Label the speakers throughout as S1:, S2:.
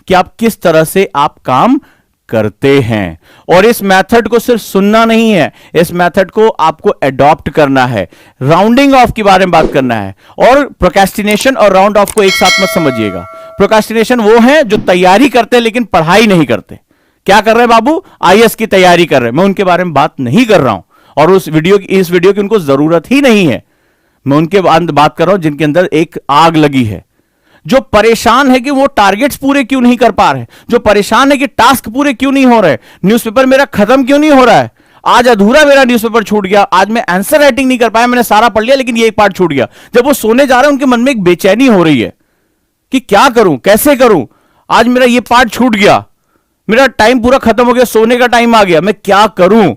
S1: कि आप किस तरह से आप काम करते हैं। और इस मेथड को सिर्फ सुनना नहीं है, इस मेथड को आपको एडॉप्ट करना है। राउंडिंग ऑफ के बारे में बात करना है। और प्रोक्रेस्टिनेशन और राउंड ऑफ को एक साथ मत समझिएगा। प्रोक्रेस्टिनेशन वो है जो तैयारी करते हैं लेकिन पढ़ाई नहीं करते। क्या कर रहे हैं बाबू? आईएएस की तैयारी कर रहे हैं। मैं उनके बारे में बात नहीं कर रहा हूं, और इस वीडियो की उनको जरूरत ही नहीं है। मैं उनके बात कर रहा हूं जिनके अंदर एक आग लगी है, जो परेशान है कि वो टारगेट्स पूरे क्यों नहीं कर पा रहे, जो परेशान है कि टास्क पूरे क्यों नहीं हो रहे, न्यूज़पेपर मेरा खत्म क्यों नहीं हो रहा है, आज अधूरा मेरा न्यूज़पेपर छूट गया, आज मैं आंसर राइटिंग नहीं कर पाया, मैंने सारा पढ़ लिया लेकिन ये एक पार्ट छूट गया। जब वो सोने जा रहे हैं उनके मन में एक बेचैनी हो रही है कि क्या करूं, कैसे करूं, आज मेरा ये पार्ट छूट गया, मेरा टाइम पूरा खत्म हो गया, सोने का टाइम आ गया, मैं क्या करूं।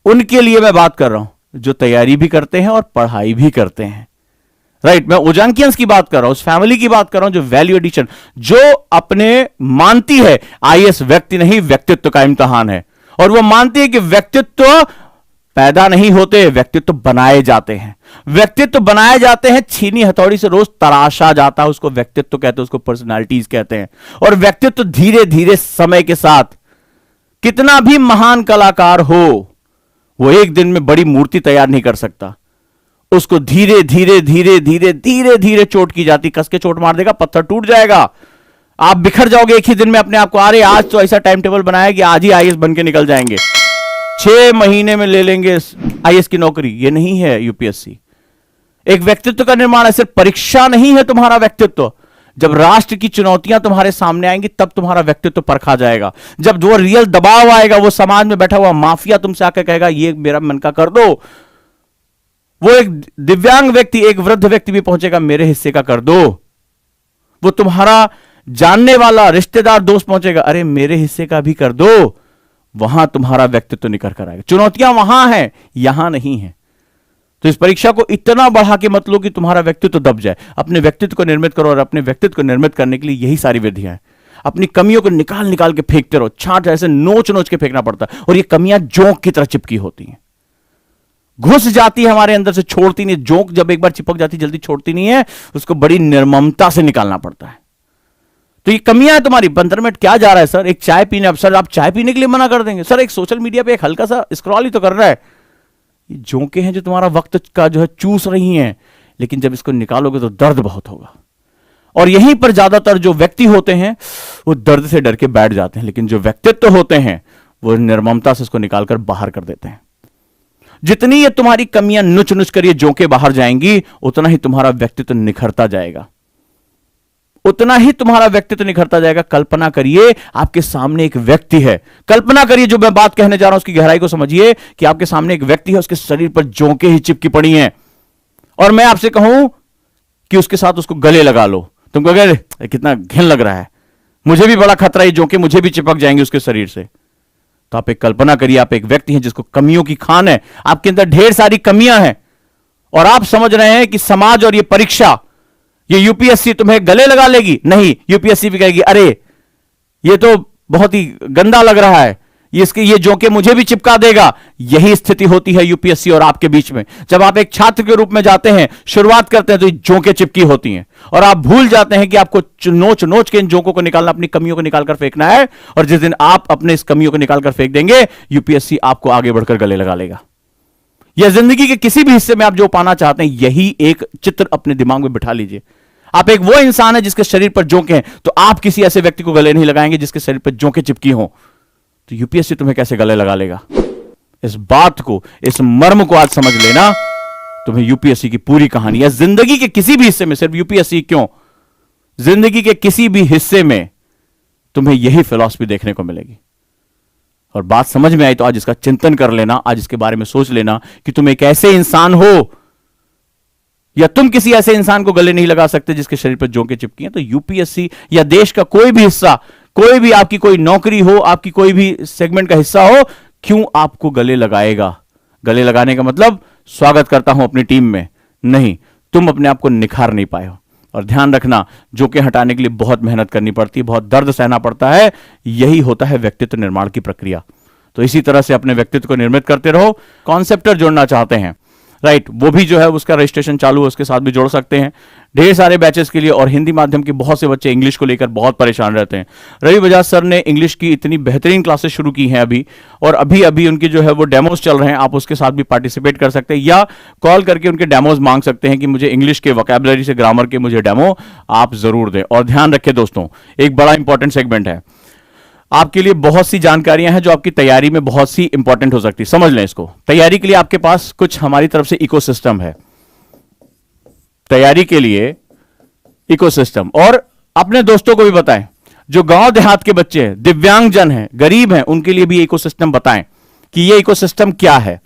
S1: उनके लिए मैं बात कर रहा हूं जो तैयारी भी करते हैं और पढ़ाई भी करते हैं। राइट, मैं ओजांकियंस की बात कर रहा हूं, उस फैमिली की बात कर रहा हूं जो वैल्यू एडिशन, जो अपने मानती है आईएएस व्यक्ति नहीं व्यक्तित्व का इम्तिहान है, और वो मानती है कि व्यक्तित्व पैदा नहीं होते, व्यक्तित्व बनाए जाते हैं। व्यक्तित्व बनाए जाते हैं, छीनी हथौड़ी से रोज तराशा जाता है, उसको व्यक्तित्व कहते हैं, उसको पर्सनालिटीज कहते हैं। और व्यक्तित्व धीरे धीरे समय के साथ, कितना भी महान कलाकार हो, वो एक दिन में बड़ी मूर्ति तैयार नहीं कर सकता। उसको धीरे धीरे धीरे धीरे धीरे धीरे चोट की जाती, कस के चोट मार देगा, पत्थर टूट जाएगा, आप बिखर जाओगे एक ही दिन में अपने आप को। अरे आज तो ऐसा टाइम टेबल बनाया कि आज ही आईएएस बन के निकल जाएंगे, 6 महीने में ले लेंगे आईएएस की नौकरी। ये नहीं है यूपीएससी। एक व्यक्तित्व का निर्माण है, सिर्फ परीक्षा नहीं है तुम्हारा व्यक्तित्व। जब राष्ट्र की चुनौतियां तुम्हारे सामने आएंगी तब तुम्हारा व्यक्तित्व परखा जाएगा। जब वो रियल दबाव आएगा, वो समाज में बैठा हुआ माफिया तुमसे आकर कहेगा ये मेरा मन का कर दो, वो एक दिव्यांग व्यक्ति, एक वृद्ध व्यक्ति भी पहुंचेगा मेरे हिस्से का कर दो, वो तुम्हारा जानने वाला रिश्तेदार दोस्त पहुंचेगा अरे मेरे हिस्से का भी कर दो, वहां तुम्हारा व्यक्तित्व निखर कर आएगा। चुनौतियां वहां हैं, यहां नहीं है। तो इस परीक्षा को इतना बढ़ा के मत लो कि तुम्हारा व्यक्तित्व दब जाए। अपने व्यक्तित्व को निर्मित करो, और अपने व्यक्तित्व को निर्मित करने के लिए यही सारी विधियां हैं। अपनी कमियों को निकाल निकाल के फेंकते रहो, छांट ऐसे नोच नोच के फेंकना पड़ता है, और ये कमियां जोंक की तरह चिपकी होती हैं, घुस जाती है हमारे अंदर से, छोड़ती नहीं। जोंक जब एक बार चिपक जाती जल्दी छोड़ती नहीं है, उसको बड़ी निर्ममता से निकालना पड़ता है। तो ये कमियां हैं तुम्हारी। 15 मिनट क्या जा रहा है सर, एक चाय पीने, अब सर आप चाय पीने के लिए मना कर देंगे, सर एक सोशल मीडिया पे एक हल्का सा स्क्रॉल ही तो कर रहा है। ये जोंके हैं जो तुम्हारा वक्त का जो है चूस रही हैं, लेकिन जब इसको निकालोगे तो दर्द बहुत होगा। और यहीं पर ज्यादातर जो व्यक्ति होते हैं वो दर्द से डर के बैठ जाते हैं, लेकिन जो व्यक्तित्व होते हैं वो निर्ममता से इसको निकालकर बाहर कर देते हैं। जितनी ये तुम्हारी कमियां नुच नुच कर ये जोंके बाहर जाएंगी, उतना ही तुम्हारा व्यक्तित्व निखरता जाएगा, उतना ही तुम्हारा व्यक्तित्व निखरता जाएगा। कल्पना करिए आपके सामने एक व्यक्ति है, कल्पना करिए जो मैं बात कहने जा रहा हूं उसकी गहराई को समझिए, कि आपके सामने एक व्यक्ति है, उसके शरीर पर जोंके ही चिपकी पड़ी हैं, और मैं आपसे कहूं कि उसके साथ उसको गले लगा लो, तुम कहोगे कितना घिन लग रहा है, मुझे भी बड़ा खतरा है, जोंके मुझे भी चिपक जाएंगे उसके शरीर से। तो आप एक कल्पना करिए, आप एक व्यक्ति हैं जिसको कमियों की खान है, आपके अंदर ढेर सारी कमियां हैं, और आप समझ रहे हैं कि समाज और ये परीक्षा, ये यूपीएससी तुम्हें गले लगा लेगी। नहीं, यूपीएससी भी कहेगी अरे ये तो बहुत ही गंदा लग रहा है, ये जोंके मुझे भी चिपका देगा। यही स्थिति होती है यूपीएससी और आपके बीच में। जब आप एक छात्र के रूप में जाते हैं, शुरुआत करते हैं, तो ये जोंके चिपकी होती हैं, और आप भूल जाते हैं कि आपको नोच नोच के इन जोंकों को निकालना, अपनी कमियों को निकालकर फेंकना है। और जिस दिन आप अपने इस कमियों को निकालकर फेंक देंगे, यूपीएससी आपको आगे बढ़कर गले लगा लेगा। या जिंदगी के किसी भी हिस्से में आप जो पाना चाहते हैं, यही एक चित्र अपने दिमाग में बिठा लीजिए। आप एक वो इंसान है जिसके शरीर पर जोंके हैं, तो आप किसी ऐसे व्यक्ति को गले नहीं लगाएंगे जिसके शरीर पर जोंके चिपकी हो। तो यूपीएससी तुम्हें कैसे गले लगा लेगा? इस बात को, इस मर्म को आज समझ लेना। तुम्हें यूपीएससी की पूरी कहानी, या जिंदगी के किसी भी हिस्से में, सिर्फ यूपीएससी क्यों, जिंदगी के किसी भी हिस्से में तुम्हें यही फिलॉसफी देखने को मिलेगी। और बात समझ में आई तो आज इसका चिंतन कर लेना, आज इसके बारे में सोच लेना कि तुम एक ऐसे इंसान हो, या तुम किसी ऐसे इंसान को गले नहीं लगा सकते जिसके शरीर पर जोंके चिपकी हैं। तो यूपीएससी या देश का कोई भी हिस्सा, कोई भी आपकी कोई नौकरी हो, आपकी कोई भी सेगमेंट का हिस्सा हो, क्यों आपको गले लगाएगा? गले लगाने का मतलब स्वागत करता हूं अपनी टीम में नहीं, तुम अपने आप को निखार नहीं पाए हो। और ध्यान रखना, जोंके हटाने के लिए बहुत मेहनत करनी पड़ती है, बहुत दर्द सहना पड़ता है। यही होता है व्यक्तित्व निर्माण की प्रक्रिया। तो इसी तरह से अपने व्यक्तित्व को निर्मित करते रहो। कॉन्सेप्टर जोड़ना चाहते हैं, राइट, वो भी जो है उसका रजिस्ट्रेशन चालू है, उसके साथ भी जोड़ सकते हैं ढेर सारे बैचेस के लिए। और हिंदी माध्यम के बहुत से बच्चे इंग्लिश को लेकर बहुत परेशान रहते हैं। रवि बजाज सर ने इंग्लिश की इतनी बेहतरीन क्लासेस शुरू की हैं अभी, और अभी अभी उनकी जो है वो डेमोज चल रहे हैं, आप उसके साथ भी पार्टिसिपेट कर सकते हैं या कॉल करके उनके डेमोज मांग सकते हैं कि मुझे इंग्लिश के वोकैबुलरी से ग्रामर के मुझे डेमो आप जरूर दें। और ध्यान रखें दोस्तों, एक बड़ा इंपॉर्टेंट सेगमेंट है आपके लिए, बहुत सी जानकारियां हैं जो आपकी तैयारी में बहुत सी इंपॉर्टेंट हो सकती है, समझ लें इसको। तैयारी के लिए आपके पास कुछ हमारी तरफ से इकोसिस्टम है, तैयारी के लिए इकोसिस्टम। और अपने दोस्तों को भी बताएं जो गांव देहात के बच्चे हैं, दिव्यांगजन हैं, गरीब हैं, उनके लिए भी इकोसिस्टम बताएं कि ये इकोसिस्टम क्या है।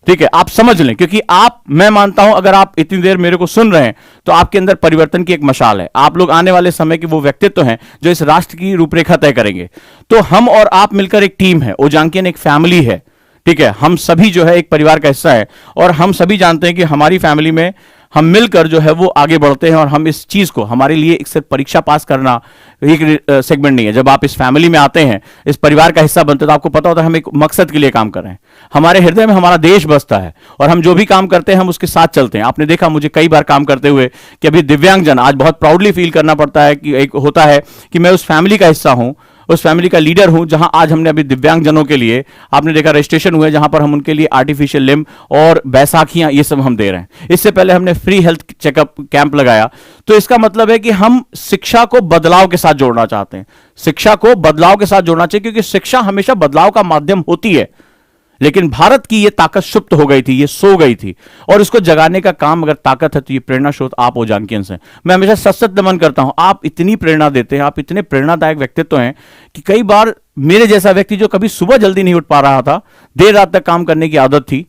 S1: ठीक है, आप समझ लें, क्योंकि आप, मैं मानता हूं अगर आप इतनी देर मेरे को सुन रहे हैं तो आपके अंदर परिवर्तन की एक मशाल है। आप लोग आने वाले समय के वो व्यक्तित्व हैं जो इस राष्ट्र की रूपरेखा तय करेंगे। तो हम और आप मिलकर एक टीम है, ओजांकियन एक फैमिली है। ठीक है, हम सभी जो है एक परिवार का हिस्सा है, और हम सभी जानते हैं कि हमारी फैमिली में हम मिलकर जो है वो आगे बढ़ते हैं। और हम इस चीज को, हमारे लिए एक सिर्फ परीक्षा पास करना एक सेगमेंट नहीं है। जब आप इस फैमिली में आते हैं, इस परिवार का हिस्सा बनते हैं, तो आपको पता होता है हम एक मकसद के लिए काम कर रहे हैं। हमारे हृदय में हमारा देश बसता है, और हम जो भी काम करते हैं हम उसके साथ चलते हैं। आपने देखा मुझे कई बार काम करते हुए कि अभी दिव्यांगजन, आज बहुत प्राउडली फील करना पड़ता है कि एक होता है कि मैं उस फैमिली का हिस्सा हूं, उस फैमिली का लीडर हूं, जहां आज हमने अभी दिव्यांगजनों के लिए, आपने देखा रजिस्ट्रेशन हुए, जहां पर हम उनके लिए आर्टिफिशियल लिम्ब और बैसाखियां ये सब हम दे रहे हैं। इससे पहले हमने फ्री हेल्थ चेकअप कैंप लगाया। तो इसका मतलब है कि हम शिक्षा को बदलाव के साथ जोड़ना चाहते हैं, शिक्षा को बदलाव के साथ जोड़ना चाहिए, क्योंकि शिक्षा हमेशा बदलाव का माध्यम होती है। लेकिन भारत की ये ताकत सुप्त हो गई थी, ये सो गई थी, और इसको जगाने का काम अगर ताकत है तो ये प्रेरणा स्रोत आप ओजांकियन से। मैं हमेशा सशक्त नमन करता हूं, आप इतनी प्रेरणा देते हैं, आप इतने प्रेरणादायक व्यक्तित्व हैं कि कई बार मेरे जैसा व्यक्ति जो कभी सुबह जल्दी नहीं उठ पा रहा था, देर रात तक काम करने की आदत थी,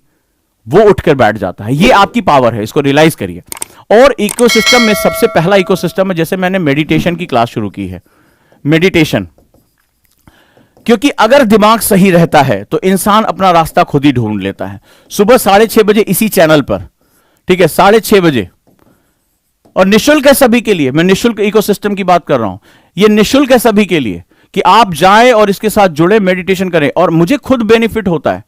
S1: वो उठकर बैठ जाता है। ये आपकी पावर है, इसको रियलाइज करिए। और इकोसिस्टम में सबसे पहला इकोसिस्टम है, जैसे मैंने मेडिटेशन की क्लास शुरू की है, मेडिटेशन। क्योंकि अगर दिमाग सही रहता है तो इंसान अपना रास्ता खुद ही ढूंढ लेता है। सुबह 6:30 बजे इसी चैनल पर, ठीक है, 6:30 बजे, और निःशुल्क है सभी के लिए। मैं निःशुल्क इकोसिस्टम की बात कर रहा हूं, ये निःशुल्क है सभी के लिए कि आप जाएं और इसके साथ जुड़े, मेडिटेशन करें। और मुझे खुद बेनिफिट होता है,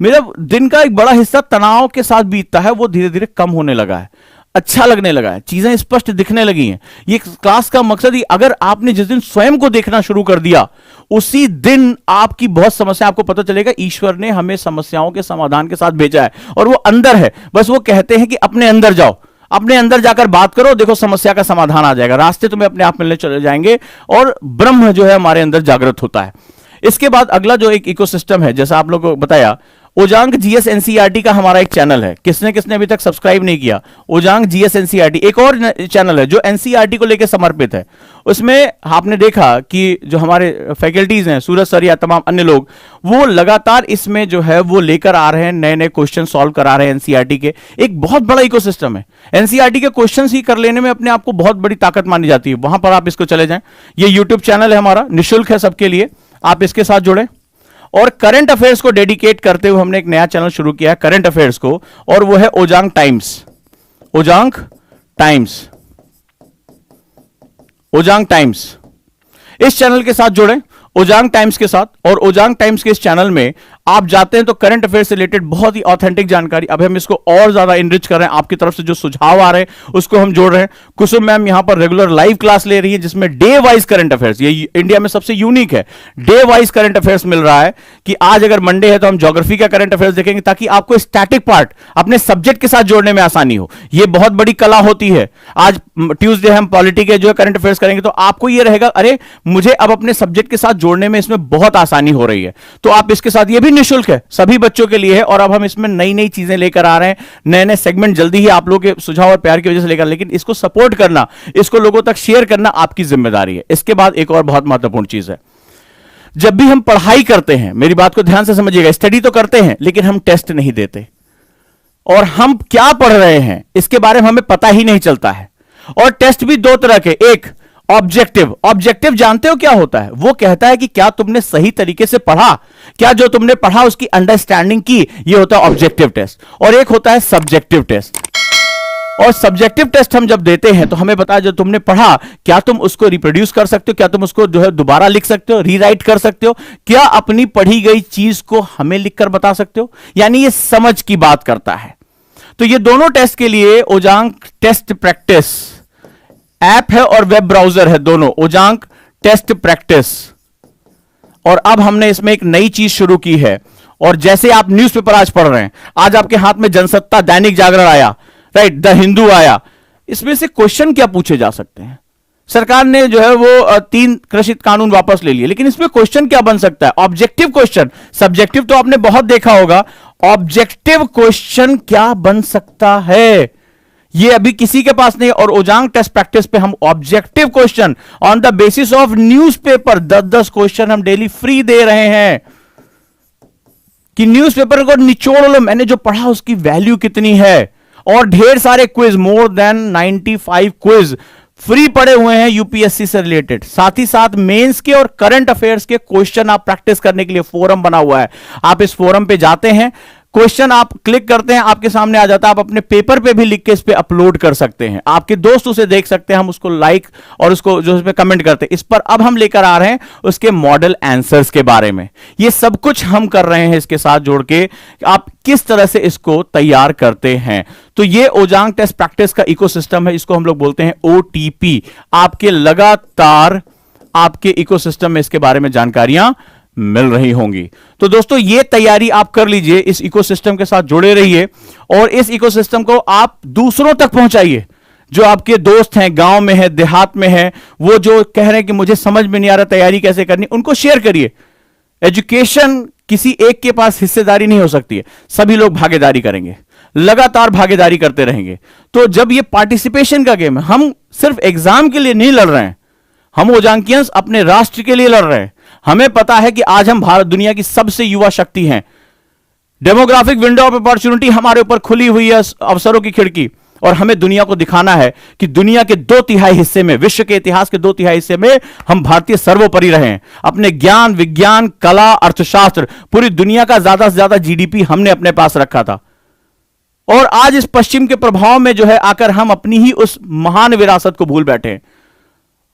S1: मेरा दिन का एक बड़ा हिस्सा तनाव के साथ बीतता है, वो धीरे धीरे कम होने लगा है, अच्छा लगने लगा है, चीजें स्पष्ट दिखने लगी हैं। ये क्लास का मकसद ही, अगर आपने जिस दिन स्वयं को देखना शुरू कर दिया, उसी दिन आपकी बहुत समस्या, आपको पता चलेगा ईश्वर ने हमें समस्याओं के समाधान के साथ भेजा है, और वो अंदर है। बस वो कहते हैं कि अपने अंदर जाओ, अपने अंदर जाकर बात करो, देखो समस्या का समाधान आ जाएगा, रास्ते तुम्हें अपने आप मिलने चले जाएंगे, और ब्रह्म जो है हमारे अंदर जागृत होता है। इसके बाद अगला जो एक इकोसिस्टम है, जैसा आप लोगों को बताया, ओजांग जीएस एनसीईआरटी का हमारा एक चैनल है। किसने किसने अभी तक सब्सक्राइब नहीं किया? ओजांग जीएस एनसीईआरटी एक और चैनल है जो एनसीईआरटी को लेकर समर्पित है। उसमें आपने देखा कि जो हमारे फैकल्टीज हैं, सूरज सर या तमाम अन्य लोग, वो लगातार इसमें जो है वो लेकर आ रहे हैं, नए नए क्वेश्चन सॉल्व करा रहे हैं एनसीईआरटी के। एक बहुत बड़ा इकोसिस्टम है, एनसीईआरटी के क्वेश्चन ही कर लेने में अपने आप को बहुत बड़ी ताकत मानी जाती है। वहां पर आप इसको चले जाएं, ये यूट्यूब चैनल है हमारा, निःशुल्क है सबके लिए, आप इसके साथ जुड़े। और करंट अफेयर्स को डेडिकेट करते हुए हमने एक नया चैनल शुरू किया है करंट अफेयर्स को, और वो है ओजांग टाइम्स। ओजांग टाइम्स, ओजांग टाइम्स, इस चैनल के साथ जुड़े, ओजांग टाइम्स के साथ। और ओजांग टाइम्स के इस चैनल में आप जाते हैं तो करंट अफेयर से रिलेटेड बहुत ही ऑथेंटिक जानकारी, अब हम इसको और ज्यादा इनरिच कर रहे हैं, आपकी तरफ से जो सुझाव आ रहे हैं उसको हम जोड़ रहे हैं। कुसुम मैम यहां पर रेगुलर लाइव क्लास ले रही है, जिसमें डे वाइज करंट अफेयर्स, ये इंडिया में सबसे यूनिक है, डे वाइज करंट अफेयर्स मिल रहा है कि आज अगर मंडे है तो हम ज्योग्राफी का करंट अफेयर्स देखेंगे, ताकि आपको स्टैटिक पार्ट अपने सब्जेक्ट के साथ जोड़ने में आसानी हो। यह बहुत बड़ी कला होती है। आज ट्यूसडे हम पॉलिटी के जो है करंट अफेयर्स करेंगे, तो आपको यह रहेगा, अरे मुझे अब अपने सब्जेक्ट के साथ जोड़ने में इसमें बहुत आसानी हो रही है। तो आप इसके साथ, ये भी निःशुल्क है, सभी बच्चों के लिए है। और अब हम इसमें नई नई चीजें लेकर आ रहे हैं, नए नए सेगमेंट जल्दी ही आप लोगों के सुझाव और प्यार की वजह से लेकर, लेकिन इसको सपोर्ट करना, इसको लोगों तक शेयर करना आपकी जिम्मेदारी है। इसके बाद एक और बहुत महत्वपूर्ण चीज है, जब भी हम पढ़ाई करते हैं, मेरी बात को ध्यान से समझिएगा, स्टडी तो करते हैं लेकिन हम टेस्ट नहीं देते, और हम क्या पढ़ रहे हैं इसके बारे में हमें पता ही नहीं चलता है। और टेस्ट भी दो तरह के, एक ऑब्जेक्टिव, ऑब्जेक्टिव जानते हो क्या होता है? वो कहता है कि क्या तुमने सही तरीके से पढ़ा, क्या जो तुमने पढ़ा उसकी अंडरस्टैंडिंग की, ये होता है ऑब्जेक्टिव टेस्ट। और एक होता है सब्जेक्टिव टेस्ट। और सब्जेक्टिव टेस्ट हम जब देते हैं तो हमें बताया जो तुमने पढ़ा, क्या तुम उसको रिप्रोड्यूस कर सकते हो, क्या तुम उसको जो है दोबारा लिख सकते हो, रीराइट कर सकते हो, क्या अपनी पढ़ी गई चीज को हमें लिखकर बता सकते हो। यानी ये समझ की बात करता है। तो ये दोनों टेस्ट के लिए ओजांक टेस्ट प्रैक्टिस ऐप है और वेब ब्राउजर है, दोनों ओजांक टेस्ट प्रैक्टिस। और अब हमने इसमें एक नई चीज शुरू की है, और जैसे आप न्यूज़पेपर आज पढ़ रहे हैं, आज आपके हाथ में जनसत्ता, दैनिक जागरण आया, राइट, द हिंदू आया, इसमें से क्वेश्चन क्या पूछे जा सकते हैं। सरकार ने जो है वो 3 कृषि कानून वापस ले लिए, लेकिन इसमें क्वेश्चन क्या बन सकता है, ऑब्जेक्टिव क्वेश्चन। सब्जेक्टिव तो आपने बहुत देखा होगा, ऑब्जेक्टिव क्वेश्चन क्या बन सकता है, ये अभी किसी के पास नहीं। और ओजांक टेस्ट प्रैक्टिस पे हम objective question on the basis of newspaper 10-10 question हम डेली फ्री दे रहे हैं, कि न्यूज़पेपर को निचोड़ लो, मैंने जो पढ़ा उसकी वैल्यू कितनी है। और ढेर सारे quiz, more than 95 quiz free पड़े हुए हैं यूपीएससी से रिलेटेड। साथ ही साथ मेंस के और करंट अफेयर्स के क्वेश्चन आप प्रैक्टिस करने के लिए फोरम बना हुआ है। आप इस फोरम पे जाते हैं, क्वेश्चन आप क्लिक करते हैं, आपके सामने आ जाता है, आप अपने पेपर पे भी लिख के इस पे अपलोड कर सकते हैं, आपके दोस्त उसे देख सकते हैं, हम उसको लाइक और उसको जो उसमें कमेंट करते हैं। इस पर अब हम लेकर आ रहे हैं उसके मॉडल आंसर्स के बारे में। ये सब कुछ हम कर रहे हैं इसके साथ जोड़ के, आप किस तरह से इसको तैयार करते हैं। तो ये ओजांक टेस्ट प्रैक्टिस का इकोसिस्टम है, इसको हम लोग बोलते हैं ओटीपी। आपके लगातार आपके इकोसिस्टम में इसके बारे में जानकारियां मिल रही होंगी। तो दोस्तों ये तैयारी आप कर लीजिए, इस इकोसिस्टम के साथ जुड़े रहिए और इस इकोसिस्टम को आप दूसरों तक पहुंचाइए। जो आपके दोस्त हैं, गांव में है, देहात में है, वो जो कह रहे हैं कि मुझे समझ में नहीं आ रहा तैयारी कैसे करनी, उनको शेयर करिए। एजुकेशन किसी एक के पास हिस्सेदारी नहीं हो सकती है, सभी लोग भागीदारी करेंगे, लगातार भागीदारी करते रहेंगे। तो जब ये पार्टिसिपेशन का गेम है, हम सिर्फ एग्जाम के लिए नहीं लड़ रहे हैं, हम ओजांकियंस अपने राष्ट्र के लिए लड़ रहे हैं। हमें पता है कि आज हम भारत दुनिया की सबसे युवा शक्ति हैं। डेमोग्राफिक विंडो ऑफ अपॉर्चुनिटी हमारे ऊपर खुली हुई है, अवसरों की खिड़की, और हमें दुनिया को दिखाना है कि दुनिया के 2/3 हिस्से में, विश्व के इतिहास के 2/3 हिस्से में हम भारतीय सर्वोपरि रहे हैं। अपने ज्ञान, विज्ञान, कला, अर्थशास्त्र, पूरी दुनिया का ज्यादा से ज्यादा जीडीपी हमने अपने पास रखा था। और आज इस पश्चिम के प्रभाव में जो है आकर हम अपनी ही उस महान विरासत को भूल बैठे हैं।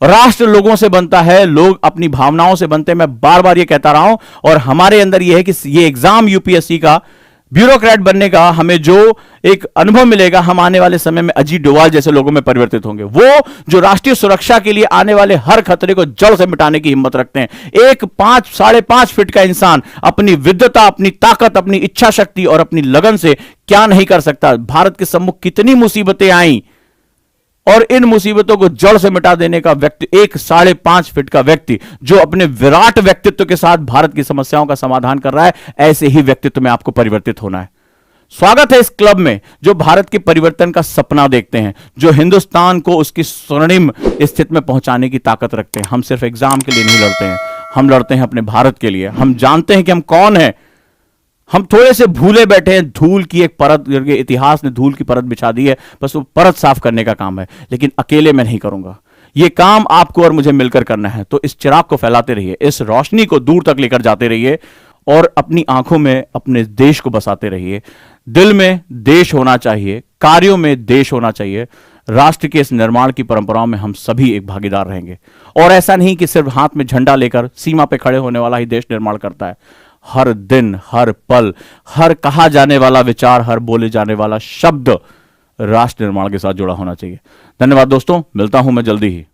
S1: राष्ट्र लोगों से बनता है, लोग अपनी भावनाओं से बनते हैं, मैं बार बार ये कहता रहा हूं। और हमारे अंदर ये है कि ये एग्जाम यूपीएससी का, ब्यूरोक्रेट बनने का हमें जो एक अनुभव मिलेगा, हम आने वाले समय में अजीत डोभाल जैसे लोगों में परिवर्तित होंगे, वो जो राष्ट्रीय सुरक्षा के लिए आने वाले हर खतरे को जड़ से मिटाने की हिम्मत रखते हैं। एक 5-5.5 फीट का इंसान अपनी विद्वता, अपनी ताकत, अपनी इच्छा शक्ति और अपनी लगन से क्या नहीं कर सकता। भारत के सम्मुख कितनी मुसीबतें आई और इन मुसीबतों को जड़ से मिटा देने का व्यक्ति, एक 5.5 फीट का व्यक्ति जो अपने विराट व्यक्तित्व के साथ भारत की समस्याओं का समाधान कर रहा है, ऐसे ही व्यक्तित्व में आपको परिवर्तित होना है। स्वागत है इस क्लब में जो भारत के परिवर्तन का सपना देखते हैं, जो हिंदुस्तान को उसकी स्वर्णिम स्थिति में पहुंचाने की ताकत रखते हैं। हम सिर्फ एग्जाम के लिए नहीं लड़ते हैं, हम लड़ते हैं अपने भारत के लिए। हम जानते हैं कि हम कौन हैं। हम थोड़े से भूले बैठे हैं, धूल की एक परत, इतिहास ने धूल की परत बिछा दी है, बस वो परत साफ करने का काम है। लेकिन अकेले मैं नहीं करूंगा, ये काम आपको और मुझे मिलकर करना है। तो इस चिराग को फैलाते रहिए, इस रोशनी को दूर तक लेकर जाते रहिए और अपनी आंखों में अपने देश को बसाते रहिए। दिल में देश होना चाहिए, कार्यों में देश होना चाहिए। राष्ट्र के इस निर्माण की परंपराओं में हम सभी एक भागीदार रहेंगे। और ऐसा नहीं कि सिर्फ हाथ में झंडा लेकर सीमा पे खड़े होने वाला ही देश निर्माण करता है। हर दिन, हर पल, हर कहा जाने वाला विचार, हर बोले जाने वाला शब्द राष्ट्र निर्माण के साथ जुड़ा होना चाहिए। धन्यवाद दोस्तों, मिलता हूं मैं जल्दी ही।